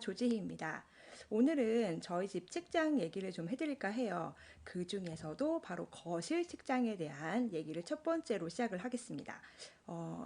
조지희입니다. 오늘은 저희 집 책장 얘기를 좀 해드릴까 해요. 그 중에서도 바로 거실 책장에 대한 얘기를 첫 번째로 시작을 하겠습니다.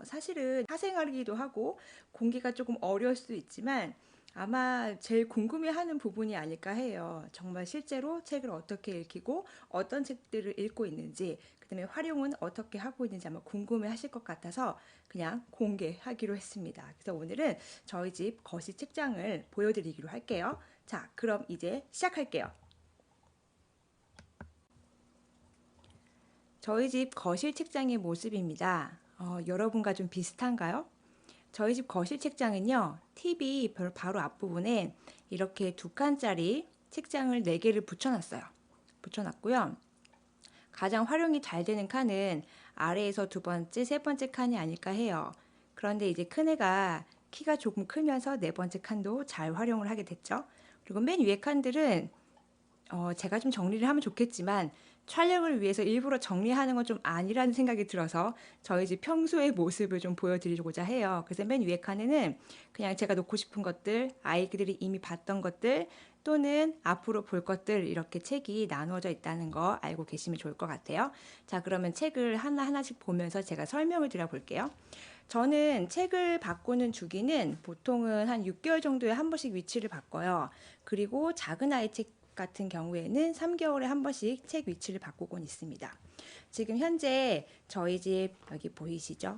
사실은 사생활이기도 하고 공개가 조금 어려울 수도 있지만 아마 제일 궁금해하는 부분이 아닐까 해요. 정말 실제로 책을 어떻게 읽히고 어떤 책들을 읽고 있는지, 그다음에 활용은 어떻게 하고 있는지 아마 궁금해하실 것 같아서 그냥 공개하기로 했습니다. 그래서 오늘은 저희 집 거실 책장을 보여드리기로 할게요. 자, 그럼 이제 시작할게요. 저희 집 거실 책장의 모습입니다. 여러분과 좀 비슷한가요? 저희 집 거실 책장은요, TV 바로 앞부분에 이렇게 두 칸짜리 책장을 4개를 붙여놨고요. 가장 활용이 잘 되는 칸은 아래에서 두 번째, 세 번째 칸이 아닐까 해요. 그런데 이제 큰애가 키가 조금 크면서 네 번째 칸도 잘 활용을 하게 됐죠. 그리고 맨 위에 칸들은 제가 좀 정리를 하면 좋겠지만 촬영을 위해서 일부러 정리하는 건 좀 아니라는 생각이 들어서 저희 집 평소의 모습을 좀 보여드리고자 해요. 그래서 맨 위에 칸에는 그냥 제가 놓고 싶은 것들, 아이들이 이미 봤던 것들 또는 앞으로 볼 것들 이렇게 책이 나누어져 있다는 거 알고 계시면 좋을 것 같아요. 자, 그러면 책을 하나하나씩 보면서 제가 설명을 드려볼게요. 저는 책을 바꾸는 주기는 보통은 한 6개월 정도에 한 번씩 위치를 바꿔요. 그리고 작은 아이 책 같은 경우에는 3개월에 한 번씩 책 위치를 바꾸곤 있습니다. 지금 현재 저희 집 여기 보이시죠?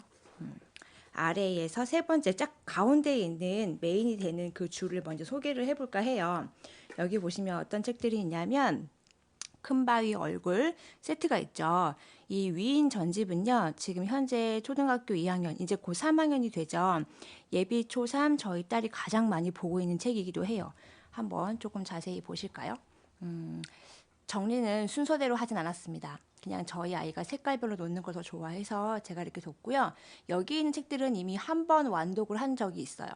아래에서 세 번째 짝 가운데에 있는 메인이 되는 그 줄을 먼저 소개를 해볼까 해요. 여기 보시면 어떤 책들이 있냐면 큰바위 얼굴 세트가 있죠. 이 위인 전집은요, 지금 현재 초등학교 2학년, 이제 곧 3학년이 되죠. 예비 초3 저희 딸이 가장 많이 보고 있는 책이기도 해요. 한번 조금 자세히 보실까요? 정리는 순서대로 하진 않았습니다. 그냥 저희 아이가 색깔별로 놓는 걸 더 좋아해서 제가 이렇게 뒀고요. 여기 있는 책들은 이미 한 번 완독을 한 적이 있어요.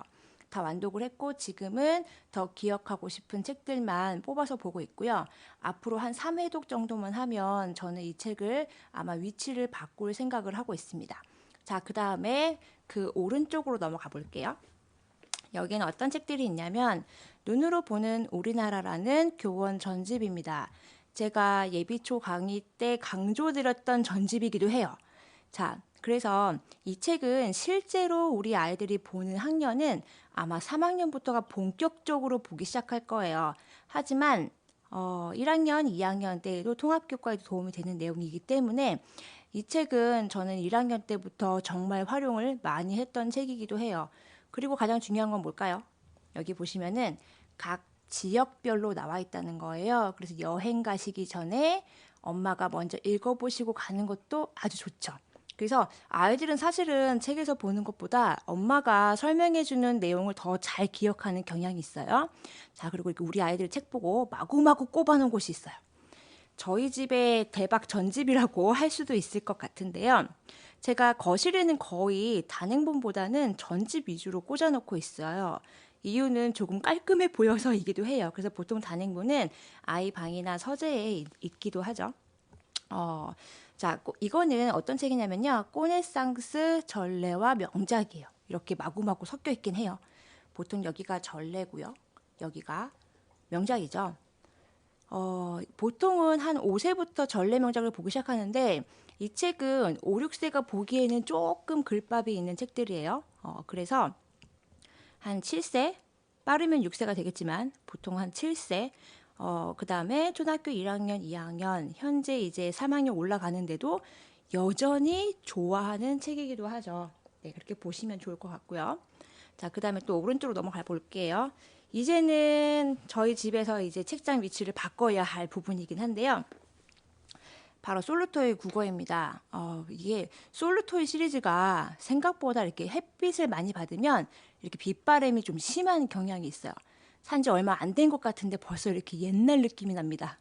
다 완독을 했고 지금은 더 기억하고 싶은 책들만 뽑아서 보고 있고요. 앞으로 한 3회독 정도만 하면 저는 이 책을 아마 위치를 바꿀 생각을 하고 있습니다. 자, 그 다음에 그 오른쪽으로 넘어가 볼게요. 여기는 어떤 책들이 있냐면 눈으로 보는 우리나라라는 교원 전집입니다. 제가 예비초 강의 때 강조드렸던 전집이기도 해요. 자, 그래서 이 책은 실제로 우리 아이들이 보는 학년은 아마 3학년부터가 본격적으로 보기 시작할 거예요. 하지만 1학년, 2학년 때에도 통합교과에도 도움이 되는 내용이기 때문에 이 책은 저는 1학년 때부터 정말 활용을 많이 했던 책이기도 해요. 그리고 가장 중요한 건 뭘까요? 여기 보시면은 각 지역별로 나와 있다는 거예요. 그래서 여행 가시기 전에 엄마가 먼저 읽어보시고 가는 것도 아주 좋죠. 그래서 아이들은 사실은 책에서 보는 것보다 엄마가 설명해주는 내용을 더 잘 기억하는 경향이 있어요. 자, 그리고 우리 아이들 책 보고 마구마구 꼽아놓은 곳이 있어요. 저희 집의 대박 전집이라고 할 수도 있을 것 같은데요. 제가 거실에는 거의 단행본보다는 전집 위주로 꽂아놓고 있어요. 이유는 조금 깔끔해 보여서이기도 해요. 그래서 보통 단행본은 아이 방이나 서재에 있기도 하죠. 자, 이거는 어떤 책이냐면요. 꼬네상스 전래와 명작이에요. 이렇게 마구마구 섞여 있긴 해요. 보통 여기가 전래고요. 여기가 명작이죠. 보통은 한 5세부터 전래 명작을 보기 시작하는데 이 책은 5, 6세가 보기에는 조금 글밥이 있는 책들이에요. 그래서 한 7세, 빠르면 6세가 되겠지만 보통 한 7세, 그 다음에 초등학교 1학년, 2학년, 현재 이제 3학년 올라가는데도 여전히 좋아하는 책이기도 하죠. 네, 그렇게 보시면 좋을 것 같고요. 자, 그 다음에 또 오른쪽으로 넘어가 볼게요. 이제는 저희 집에서 이제 책장 위치를 바꿔야 할 부분이긴 한데요. 바로 솔루토이 국어입니다. 이게 솔루토이 시리즈가 생각보다 이렇게 햇빛을 많이 받으면 이렇게 빛바람이 좀 심한 경향이 있어요. 산지 얼마 안 된 것 같은데 벌써 이렇게 옛날 느낌이 납니다.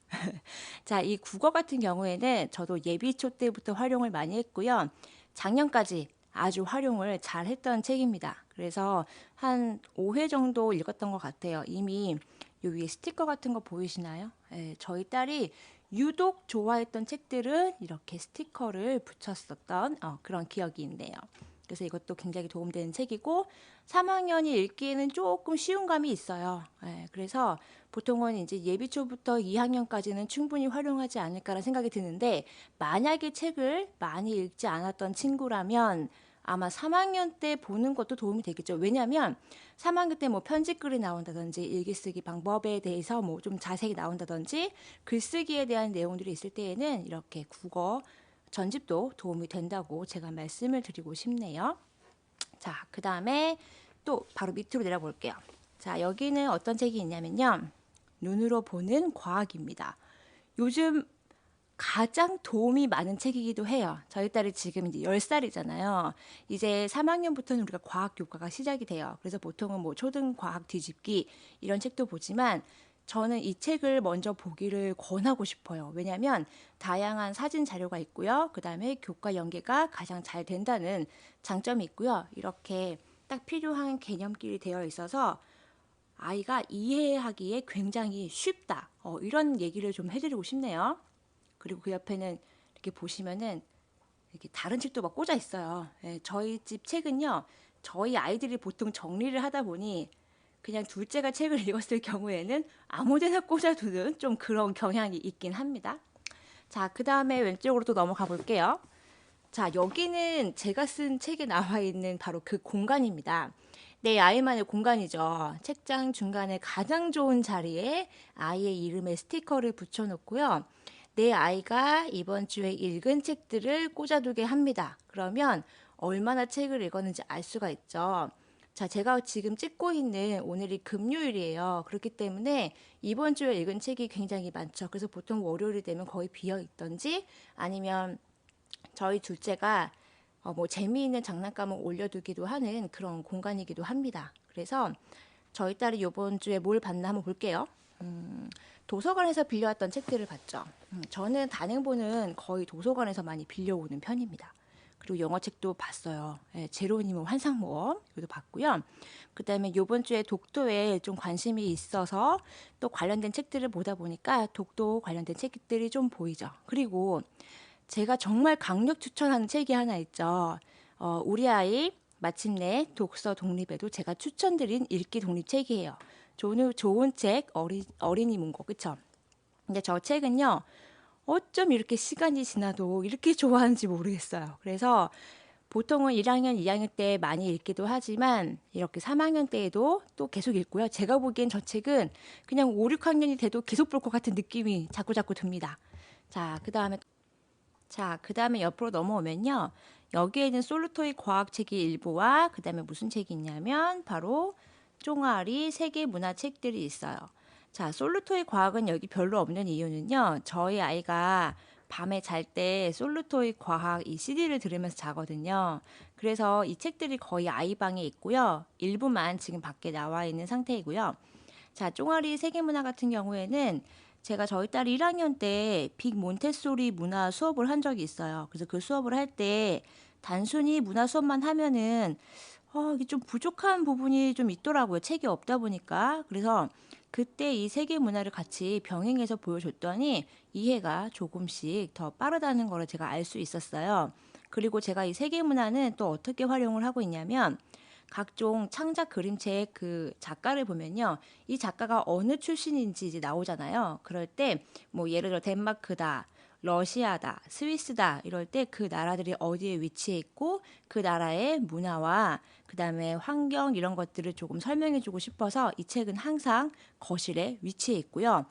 자, 이 국어 같은 경우에는 저도 예비초 때부터 활용을 많이 했고요. 작년까지 아주 활용을 잘 했던 책입니다. 그래서 한 5회 정도 읽었던 것 같아요. 이미 요 위에 스티커 같은 거 보이시나요? 네, 저희 딸이 유독 좋아했던 책들은 이렇게 스티커를 붙였었던 그런 기억이 있네요. 그래서 이것도 굉장히 도움되는 책이고 3학년이 읽기에는 조금 쉬운 감이 있어요. 예, 그래서 보통은 이제 예비초부터 2학년까지는 충분히 활용하지 않을까라는 생각이 드는데 만약에 책을 많이 읽지 않았던 친구라면 아마 3학년 때 보는 것도 도움이 되겠죠. 왜냐하면 3학년 때 뭐 편집글이 나온다든지 일기쓰기 방법에 대해서 뭐 좀 자세히 나온다든지 글쓰기에 대한 내용들이 있을 때에는 이렇게 국어 전집도 도움이 된다고 제가 말씀을 드리고 싶네요. 자, 그 다음에 또 바로 밑으로 내려볼게요. 자, 여기는 어떤 책이 있냐면요. 눈으로 보는 과학입니다. 요즘 가장 도움이 많은 책이기도 해요. 저희 딸이 지금 이제 10살이잖아요. 이제 3학년부터는 우리가 과학 교과가 시작이 돼요. 그래서 보통은 뭐 초등 과학 뒤집기 이런 책도 보지만 저는 이 책을 먼저 보기를 권하고 싶어요. 왜냐하면 다양한 사진 자료가 있고요. 그 다음에 교과 연계가 가장 잘 된다는 장점이 있고요. 이렇게 딱 필요한 개념끼리 되어 있어서 아이가 이해하기에 굉장히 쉽다. 이런 얘기를 좀 해드리고 싶네요. 그리고 그 옆에는 이렇게 보시면은 이렇게 다른 책도 막 꽂아 있어요. 예, 저희 집 책은요, 저희 아이들이 보통 정리를 하다 보니 그냥 둘째가 책을 읽었을 경우에는 아무데나 꽂아두는 좀 그런 경향이 있긴 합니다. 자, 그 다음에 왼쪽으로 또 넘어가 볼게요. 자, 여기는 제가 쓴 책에 나와 있는 바로 그 공간입니다. 내 아이만의 공간이죠. 책장 중간에 가장 좋은 자리에 아이의 이름의 스티커를 붙여놓고요. 내 아이가 이번 주에 읽은 책들을 꽂아두게 합니다. 그러면 얼마나 책을 읽었는지 알 수가 있죠. 자, 제가 지금 찍고 있는 오늘이 금요일이에요. 그렇기 때문에 이번 주에 읽은 책이 굉장히 많죠. 그래서 보통 월요일이 되면 거의 비어 있던지 아니면 저희 둘째가 뭐 재미있는 장난감을 올려두기도 하는 그런 공간이기도 합니다. 그래서 저희 딸이 이번 주에 뭘 봤나 한번 볼게요. 도서관에서 빌려왔던 책들을 봤죠. 저는 단행본은 거의 도서관에서 많이 빌려오는 편입니다. 그리고 영어책도 봤어요. 예, 제로니모 환상모험 이것도 봤고요. 그다음에 이번 주에 독도에 좀 관심이 있어서 또 관련된 책들을 보다 보니까 독도 관련된 책들이 좀 보이죠. 그리고 제가 정말 강력 추천하는 책이 하나 있죠. 우리 아이 마침내 독서 독립에도 제가 추천드린 읽기 독립책이에요. 좋은 책, 어린이 문고, 그쵸? 근데 저 책은요, 어쩜 이렇게 시간이 지나도 이렇게 좋아하는지 모르겠어요. 그래서 보통은 1학년, 2학년 때 많이 읽기도 하지만 이렇게 3학년 때에도 또 계속 읽고요. 제가 보기엔 저 책은 그냥 5, 6학년이 돼도 계속 볼 것 같은 느낌이 자꾸자꾸 듭니다. 그 다음에 옆으로 넘어오면요. 여기에는 솔루토이 과학책이 일부와 그 다음에 무슨 책이 있냐면 바로 쫑아리 세계 문화 책들이 있어요. 자, 솔루토이 과학은 여기 별로 없는 이유는요. 저희 아이가 밤에 잘 때 솔루토이 과학 이 CD를 들으면서 자거든요. 그래서 이 책들이 거의 아이 방에 있고요. 일부만 지금 밖에 나와 있는 상태이고요. 자, 쫑아리 세계문화 같은 경우에는 제가 저희 딸이 1학년 때 빅 몬테소리 문화 수업을 한 적이 있어요. 그래서 그 수업을 할 때 단순히 문화 수업만 하면은 이게 좀 부족한 부분이 좀 있더라고요. 책이 없다 보니까. 그래서 그때 이 세계 문화를 같이 병행해서 보여줬더니 이해가 조금씩 더 빠르다는 걸 제가 알 수 있었어요. 그리고 제가 이 세계 문화는 또 어떻게 활용을 하고 있냐면 각종 창작 그림책 그 작가를 보면요. 이 작가가 어느 출신인지 이제 나오잖아요. 그럴 때 뭐 예를 들어 덴마크다, 러시아다, 스위스다 이럴 때 그 나라들이 어디에 위치해 있고 그 나라의 문화와 그다음에 환경 이런 것들을 조금 설명해 주고 싶어서 이 책은 항상 거실에 위치해 있고요.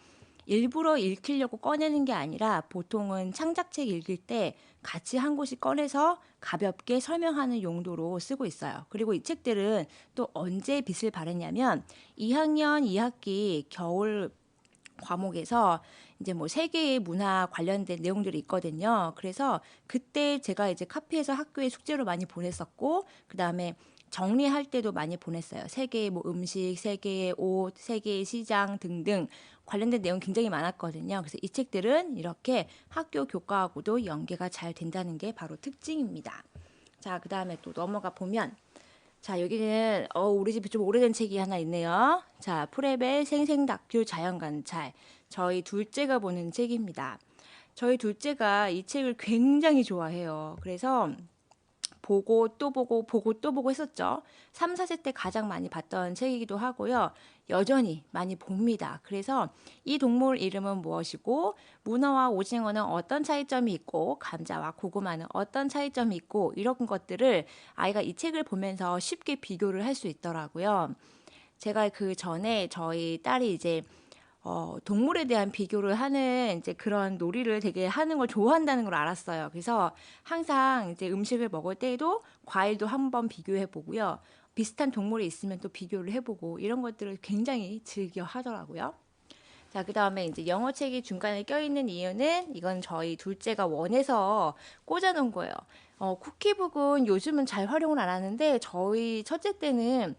일부러 읽히려고 꺼내는 게 아니라 보통은 창작책 읽을 때 같이 한 곳이 꺼내서 가볍게 설명하는 용도로 쓰고 있어요. 그리고 이 책들은 또 언제 빛을 발했냐면 2학년 2학기 겨울 과목에서 이제 뭐 세계의 문화 관련된 내용들이 있거든요. 그래서 그때 제가 이제 카피해서 학교에 숙제로 많이 보냈었고, 그 다음에 정리할 때도 많이 보냈어요. 세계의 뭐 음식, 세계의 옷, 세계의 시장 등등 관련된 내용 굉장히 많았거든요. 그래서 이 책들은 이렇게 학교 교과하고도 연계가 잘 된다는 게 바로 특징입니다. 자, 그 다음에 또 넘어가 보면 자, 여기는 우리 집에 좀 오래된 책이 하나 있네요. 자, 프레벨 생생다큐 자연관찰. 저희 둘째가 보는 책입니다. 저희 둘째가 이 책을 굉장히 좋아해요. 그래서 보고 또 보고 보고 또 보고 했었죠. 3, 4세 때 가장 많이 봤던 책이기도 하고요. 여전히 많이 봅니다. 그래서 이 동물 이름은 무엇이고 문어와 오징어는 어떤 차이점이 있고 감자와 고구마는 어떤 차이점이 있고 이런 것들을 아이가 이 책을 보면서 쉽게 비교를 할 수 있더라고요. 제가 그 전에 저희 딸이 이제 동물에 대한 비교를 하는 이제 그런 놀이를 되게 하는 걸 좋아한다는 걸 알았어요. 그래서 항상 이제 음식을 먹을 때에도 과일도 한번 비교해 보고요. 비슷한 동물이 있으면 또 비교를 해보고 이런 것들을 굉장히 즐겨 하더라고요. 자, 그 다음에 이제 영어책이 중간에 껴있는 이유는 이건 저희 둘째가 원해서 꽂아놓은 거예요. 쿠키북은 요즘은 잘 활용을 안 하는데 저희 첫째 때는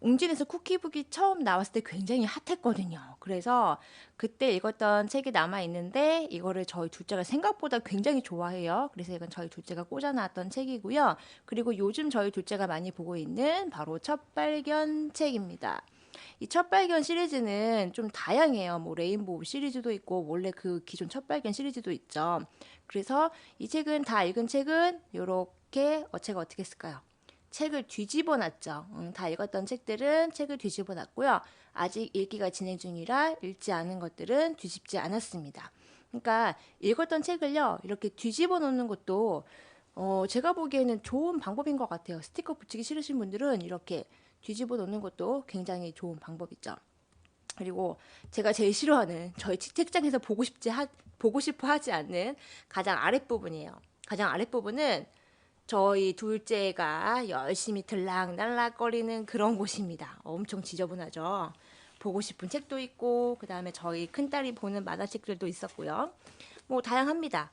웅진에서 쿠키북이 처음 나왔을 때 굉장히 핫했거든요. 그래서 그때 읽었던 책이 남아있는데 이거를 저희 둘째가 생각보다 굉장히 좋아해요. 그래서 이건 저희 둘째가 꽂아놨던 책이고요. 그리고 요즘 저희 둘째가 많이 보고 있는 바로 첫발견 책입니다. 이 첫발견 시리즈는 좀 다양해요. 뭐 레인보우 시리즈도 있고 원래 그 기존 첫발견 시리즈도 있죠. 그래서 이 책은 다 읽은 책은 요렇게 제가 어떻게 했을까요? 책을 뒤집어 놨죠. 다 읽었던 책들은 책을 뒤집어 놨고요. 아직 읽기가 진행 중이라 읽지 않은 것들은 뒤집지 않았습니다. 그러니까 읽었던 책을요, 이렇게 뒤집어 놓는 것도 제가 보기에는 좋은 방법인 것 같아요. 스티커 붙이기 싫으신 분들은 이렇게 뒤집어 놓는 것도 굉장히 좋은 방법이죠. 그리고 제가 제일 싫어하는 저희 책장에서 보고 싶어 하지 않는 가장 아랫부분이에요. 가장 아랫부분은 저희 둘째가 열심히 들락날락거리는 그런 곳입니다. 엄청 지저분하죠. 보고 싶은 책도 있고 그 다음에 저희 큰딸이 보는 만화책들도 있었고요. 뭐 다양합니다.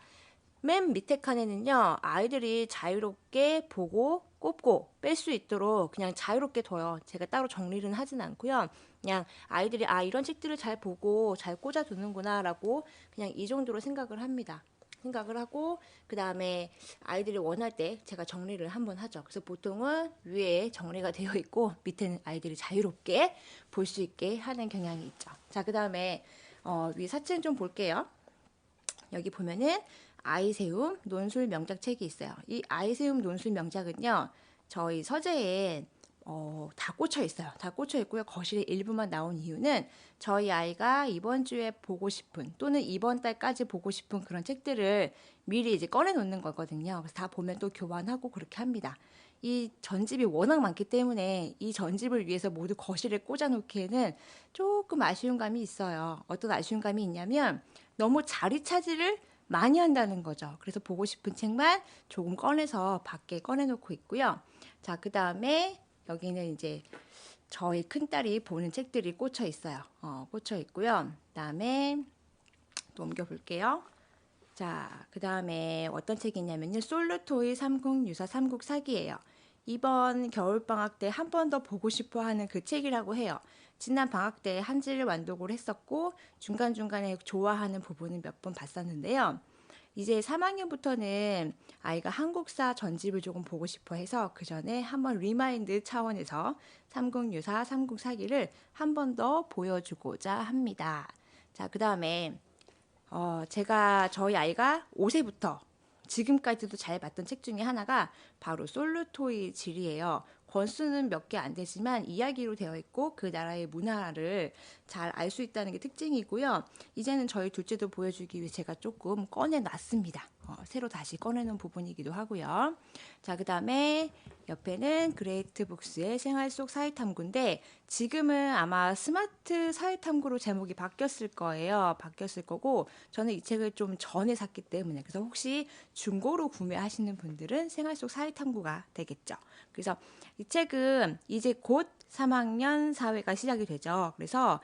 맨 밑에 칸에는요, 아이들이 자유롭게 보고 꼽고 뺄 수 있도록 그냥 자유롭게 둬요. 제가 따로 정리는 하진 않고요. 그냥 아이들이 이런 책들을 잘 보고 잘 꽂아두는구나 라고 그냥 이 정도로 생각을 합니다. 생각을 하고 그 다음에 아이들이 원할 때 제가 정리를 한번 하죠. 그래서 보통은 위에 정리가 되어 있고 밑에는 아이들이 자유롭게 볼 수 있게 하는 경향이 있죠. 자, 그 다음에 위 사진 좀 볼게요. 여기 보면은 아이세움 논술 명작 책이 있어요. 이 아이세움 논술 명작은요, 저희 서재에 다 꽂혀 있어요. 다 꽂혀 있고요. 거실에 일부만 나온 이유는 저희 아이가 이번 주에 보고 싶은 또는 이번 달까지 보고 싶은 그런 책들을 미리 이제 꺼내 놓는 거거든요. 그래서 다 보면 또 교환하고 그렇게 합니다. 이 전집이 워낙 많기 때문에 이 전집을 위해서 모두 거실에 꽂아 놓기에는 조금 아쉬운 감이 있어요. 어떤 아쉬운 감이 있냐면 너무 자리 차지를 많이 한다는 거죠. 그래서 보고 싶은 책만 조금 꺼내서 밖에 꺼내놓고 있고요. 자, 그 다음에 여기는 이제 저희 큰딸이 보는 책들이 꽂혀 있어요. 꽂혀 있고요. 그 다음에 또 옮겨볼게요. 자, 그 다음에 어떤 책이 있냐면요. 솔루토이 삼국유사 삼국사기예요. 이번 겨울방학 때 한 번 더 보고 싶어 하는 그 책이라고 해요. 지난 방학 때 한지를 완독을 했었고 중간중간에 좋아하는 부분은 몇 번 봤었는데요. 이제 3학년부터는 아이가 한국사 전집을 조금 보고 싶어 해서 그 전에 한번 리마인드 차원에서 삼국유사 삼국사기를 한 번 더 보여주고자 합니다. 자, 그 다음에 제가 저희 아이가 5세부터 지금까지도 잘 봤던 책 중에 하나가 바로 솔루토이 질이에요. 권수는 몇 개 안 되지만 이야기로 되어 있고 그 나라의 문화를 잘 알 수 있다는 게 특징이고요. 이제는 저희 둘째도 보여주기 위해 제가 조금 꺼내놨습니다. 새로 다시 꺼내놓은 부분이기도 하고요. 자, 그 다음에 옆에는 그레이트 북스의 생활 속 사회탐구인데 지금은 아마 스마트 사회탐구로 제목이 바뀌었을 거예요. 바뀌었을 거고 저는 이 책을 좀 전에 샀기 때문에 그래서 혹시 중고로 구매하시는 분들은 생활 속 사회탐구가 되겠죠. 그래서 이 책은 이제 곧 3학년 사회가 시작이 되죠. 그래서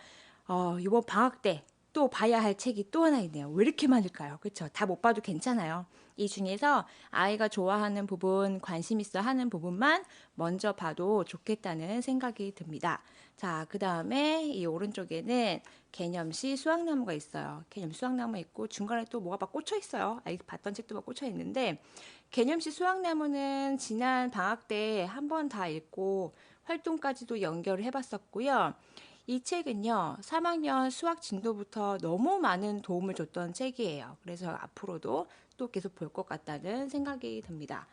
이번 방학 때 또 봐야 할 책이 또 하나 있네요. 왜 이렇게 많을까요? 그렇죠? 다 못 봐도 괜찮아요. 이 중에서 아이가 좋아하는 부분, 관심 있어 하는 부분만 먼저 봐도 좋겠다는 생각이 듭니다. 자, 그 다음에 이 오른쪽에는 개념시 수학나무가 있어요. 개념 수학나무 있고 중간에 또 뭐가 막 꽂혀 있어요. 아이 봤던 책도 막 꽂혀 있는데 개념시 수학나무는 지난 방학 때 한 번 다 읽고 활동까지도 연결을 해봤었고요. 이 책은요, 3학년 수학 진도부터 너무 많은 도움을 줬던 책이에요. 그래서 앞으로도 또 계속 볼 것 같다는 생각이 듭니다.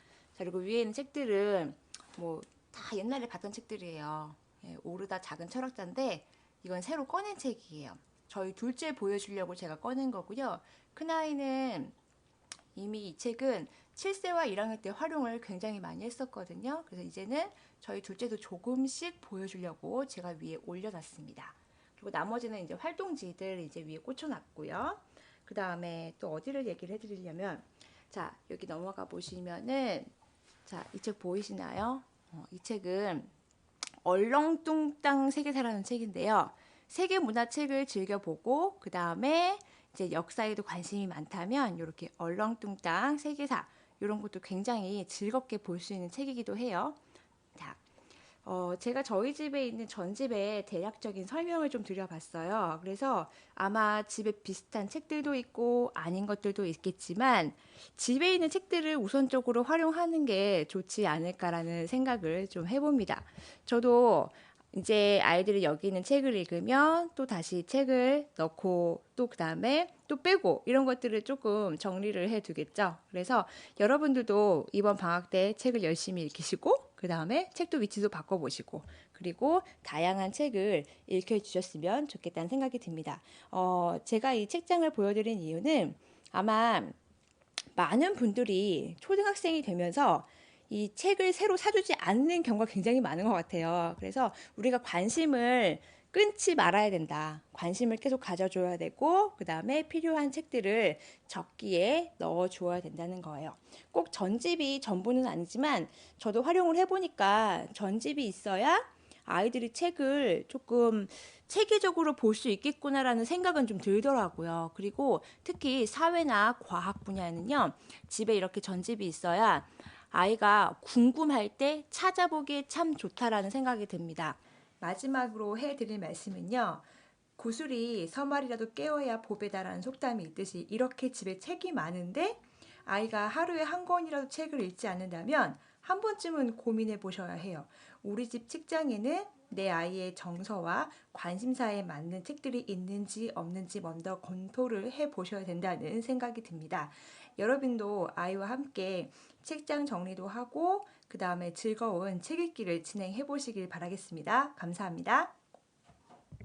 그리고 위에 있는 책들은 뭐 다 옛날에 봤던 책들이에요. 예, 오르다 작은 철학자인데 이건 새로 꺼낸 책이에요. 저희 둘째 보여주려고 제가 꺼낸 거고요. 큰아이는 이미 이 책은 7세와 1학년 때 활용을 굉장히 많이 했었거든요. 그래서 이제는 저희 둘째도 조금씩 보여주려고 제가 위에 올려놨습니다. 그리고 나머지는 이제 활동지들 이제 위에 꽂혀놨고요. 그 다음에 또 어디를 얘기를 해드리려면, 자, 여기 넘어가 보시면은, 자, 이 책 보이시나요? 이 책은 얼렁뚱땅 세계사라는 책인데요. 세계 문화책을 즐겨보고 그 다음에 이제 역사에도 관심이 많다면 이렇게 얼렁뚱땅 세계사 이런 것도 굉장히 즐겁게 볼 수 있는 책이기도 해요. 자, 제가 저희 집에 있는 전집의 대략적인 설명을 좀 드려봤어요. 그래서 아마 집에 비슷한 책들도 있고 아닌 것들도 있겠지만 집에 있는 책들을 우선적으로 활용하는 게 좋지 않을까라는 생각을 좀 해봅니다. 저도 이제 아이들이 여기 있는 책을 읽으면 또 다시 책을 넣고 또 그 다음에 또 빼고 이런 것들을 조금 정리를 해 두겠죠. 그래서 여러분들도 이번 방학 때 책을 열심히 읽으시고 그 다음에 책도 위치도 바꿔보시고 그리고 다양한 책을 읽혀주셨으면 좋겠다는 생각이 듭니다. 제가 이 책장을 보여드린 이유는 아마 많은 분들이 초등학생이 되면서 이 책을 새로 사주지 않는 경우가 굉장히 많은 것 같아요. 그래서 우리가 관심을 끊지 말아야 된다. 관심을 계속 가져줘야 되고, 그 다음에 필요한 책들을 적기에 넣어줘야 된다는 거예요. 꼭 전집이 전부는 아니지만, 저도 활용을 해보니까 전집이 있어야 아이들이 책을 조금 체계적으로 볼 수 있겠구나라는 생각은 좀 들더라고요. 그리고 특히 사회나 과학 분야에는요, 집에 이렇게 전집이 있어야 아이가 궁금할 때 찾아보기에 참 좋다라는 생각이 듭니다. 마지막으로 해드릴 말씀은요. 구슬이 서말이라도 깨어야 보배다라는 속담이 있듯이 이렇게 집에 책이 많은데 아이가 하루에 한 권이라도 책을 읽지 않는다면 한 번쯤은 고민해 보셔야 해요. 우리 집 책장에는 내 아이의 정서와 관심사에 맞는 책들이 있는지 없는지 먼저 검토를 해 보셔야 된다는 생각이 듭니다. 여러분도 아이와 함께 책장 정리도 하고 그 다음에 즐거운 책 읽기를 진행해 보시길 바라겠습니다. 감사합니다.